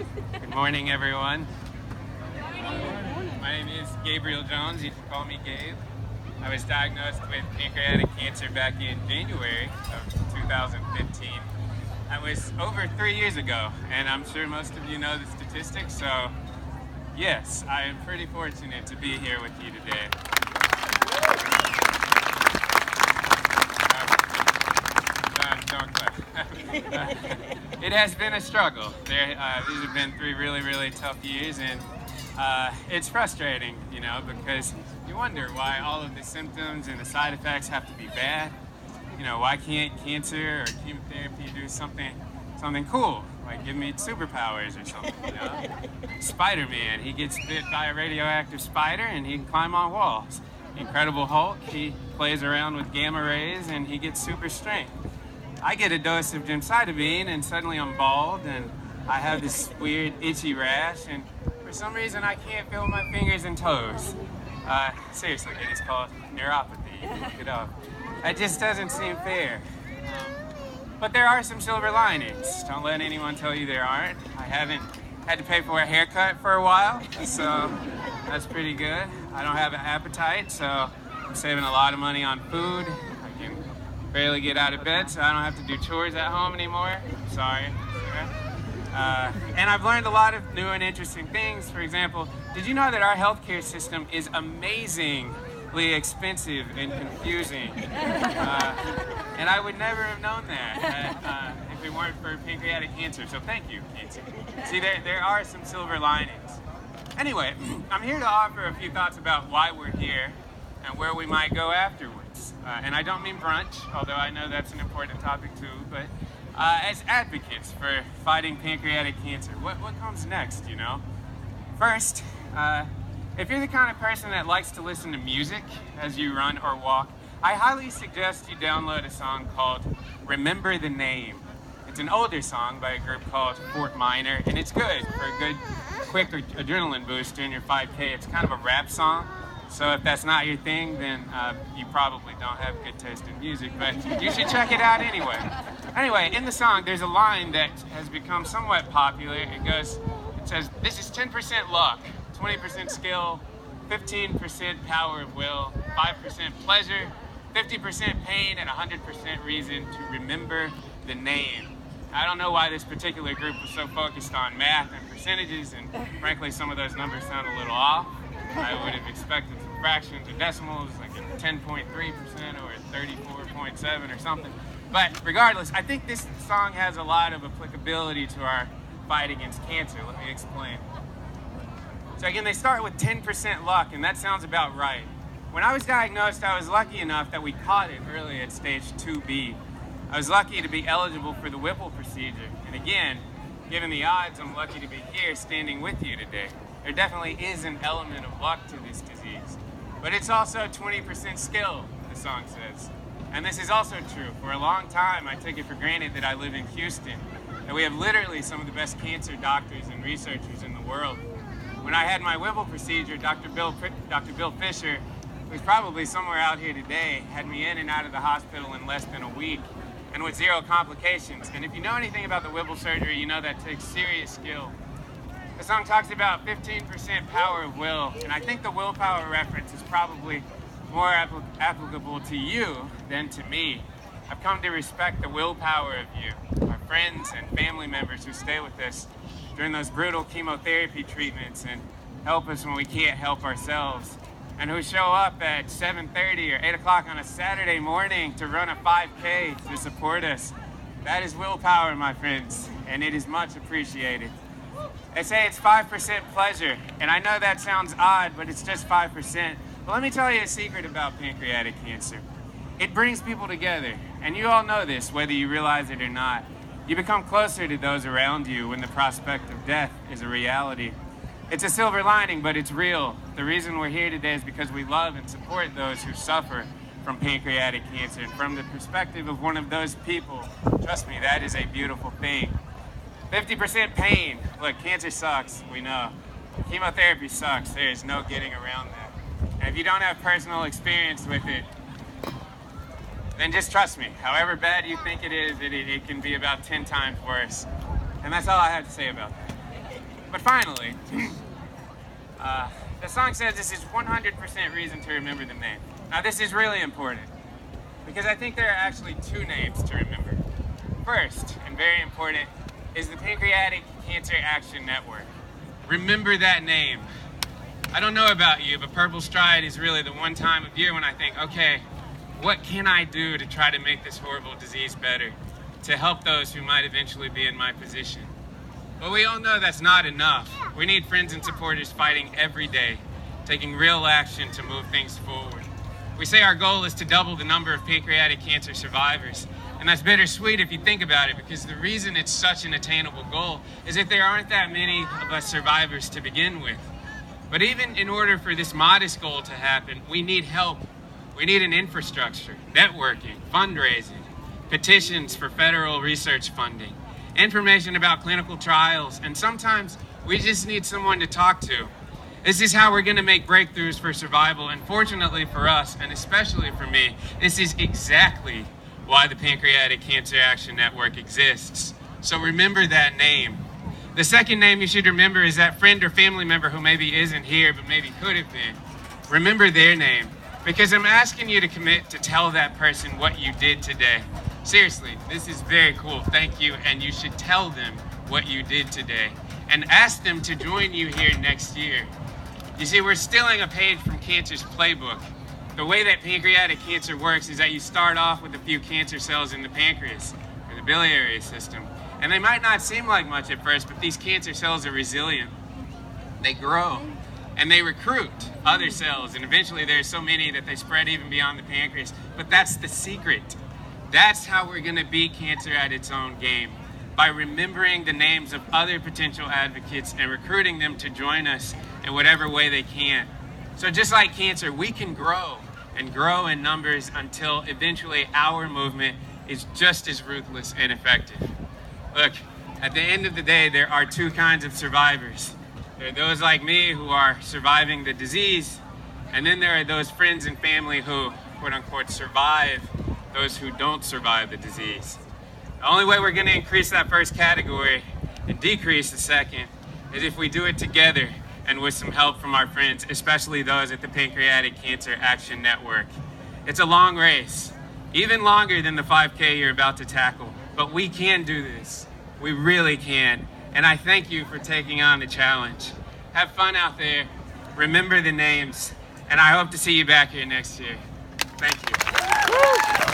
Good morning, everyone. My name is Gabriel Jones. You can call me Gabe. I was diagnosed with pancreatic cancer back in January of 2015. That was over 3 years ago, and I'm sure most of you know the statistics, so yes, I am pretty fortunate to be here with you today. Don't clap. It has been a struggle. These have been 3 really tough years, and it's frustrating, because you wonder why all of the symptoms and the side effects have to be bad. Why can't cancer or chemotherapy do something cool, like give me superpowers or something, Spider-Man, he gets bit by a radioactive spider and he can climb on walls. Incredible Hulk, he plays around with gamma rays and he gets super strength. I get a dose of gemcitabine and suddenly I'm bald and I have this weird itchy rash, and for some reason I can't feel my fingers and toes. Seriously, it's called neuropathy. You can look it up. It just doesn't seem fair. But there are some silver linings. Don't let anyone tell you there aren't. I haven't had to pay for a haircut for a while, so that's pretty good. I don't have an appetite, so I'm saving a lot of money on food. I can barely get out of bed, so I don't have to do chores at home anymore. Sorry. And I've learned a lot of new and interesting things. For example, did you know that our healthcare system is amazingly expensive and confusing? And I would never have known that if it weren't for pancreatic cancer. So thank you, cancer. See, there are some silver linings. Anyway, I'm here to offer a few thoughts about why we're here and where we might go afterwards. And I don't mean brunch, although I know that's an important topic too, but as advocates for fighting pancreatic cancer, what comes next, First, if you're the kind of person that likes to listen to music as you run or walk, I highly suggest you download a song called Remember the Name. It's an older song by a group called Fort Minor, and it's good for a good, quick adrenaline boost during your 5K. It's kind of a rap song, so if that's not your thing, then you probably don't have good taste in music, but you should check it out anyway. Anyway, in the song, there's a line that has become somewhat popular. It says, "This is 10% luck, 20% skill, 15% power of will, 5% pleasure, 50% pain, and 100% reason to remember the name." I don't know why this particular group was so focused on math and percentages, and frankly, some of those numbers sound a little off. I would have expected some fractions or decimals, like a 10.3% or a 34.7 or something. But regardless, I think this song has a lot of applicability to our fight against cancer. Let me explain. So again, they start with 10% luck, and that sounds about right. When I was diagnosed, I was lucky enough that we caught it early at stage 2B. I was lucky to be eligible for the Whipple procedure. And again, given the odds, I'm lucky to be here standing with you today. There definitely is an element of luck to this disease. But it's also 20% skill, the song says. And this is also true. For a long time, I took it for granted that I live in Houston, that we have literally some of the best cancer doctors and researchers in the world. When I had my Whipple procedure, Dr. Bill Fisher, who's probably somewhere out here today, had me in and out of the hospital in less than a week, and with 0 complications. And if you know anything about the Whipple surgery, you know that takes serious skill. The song talks about 15% power of will, and I think the willpower reference is probably more applicable to you than to me. I've come to respect the willpower of you, our friends and family members who stay with us during those brutal chemotherapy treatments and help us when we can't help ourselves, and who show up at 7:30 or 8 o'clock on a Saturday morning to run a 5K to support us. That is willpower, my friends, and it is much appreciated. They say it's 5% pleasure, and I know that sounds odd, but it's just 5%. But let me tell you a secret about pancreatic cancer. It brings people together, and you all know this, whether you realize it or not. You become closer to those around you when the prospect of death is a reality. It's a silver lining, but it's real. The reason we're here today is because we love and support those who suffer from pancreatic cancer. And from the perspective of one of those people, trust me, that is a beautiful thing. 50% pain. Look, cancer sucks, we know. Chemotherapy sucks. There is no getting around that. And if you don't have personal experience with it, then just trust me. However bad you think it is, it can be about 10 times worse. And that's all I have to say about that. But finally, the song says this is 100% reason to remember the name. Now this is really important because I think there are actually two names to remember. First, and very important, is the Pancreatic Cancer Action Network. Remember that name. I don't know about you, but Purple Stride is really the one time of year when I think, okay, what can I do to try to make this horrible disease better, to help those who might eventually be in my position? But we all know that's not enough. We need friends and supporters fighting every day, taking real action to move things forward. We say our goal is to double the number of pancreatic cancer survivors. And that's bittersweet if you think about it, because the reason it's such an attainable goal is that there aren't that many of us survivors to begin with. But even in order for this modest goal to happen, we need help. We need an infrastructure, networking, fundraising, petitions for federal research funding, information about clinical trials, and sometimes we just need someone to talk to. This is how we're going to make breakthroughs for survival, and fortunately for us, and especially for me, this is exactly why the Pancreatic Cancer Action Network exists. So remember that name. The second name you should remember is that friend or family member who maybe isn't here but maybe could have been. Remember their name, because I'm asking you to commit to tell that person what you did today. Seriously, this is very cool, thank you, and you should tell them what you did today. And ask them to join you here next year. You see, we're stealing a page from cancer's playbook. The way that pancreatic cancer works is that you start off with a few cancer cells in the pancreas, or the biliary system. And they might not seem like much at first, but these cancer cells are resilient. They grow, and they recruit other cells, and eventually there's so many that they spread even beyond the pancreas. But that's the secret. That's how we're going to beat cancer at its own game, by remembering the names of other potential advocates and recruiting them to join us in whatever way they can. So just like cancer, we can grow and grow in numbers until eventually our movement is just as ruthless and effective. Look, at the end of the day, there are two kinds of survivors. There are those like me who are surviving the disease, and then there are those friends and family who, quote unquote, survive those who don't survive the disease. The only way we're going to increase that first category and decrease the second is if we do it together and with some help from our friends, especially those at the Pancreatic Cancer Action Network. It's a long race, even longer than the 5K you're about to tackle, but we can do this. We really can. And I thank you for taking on the challenge. Have fun out there, remember the names, and I hope to see you back here next year. Thank you.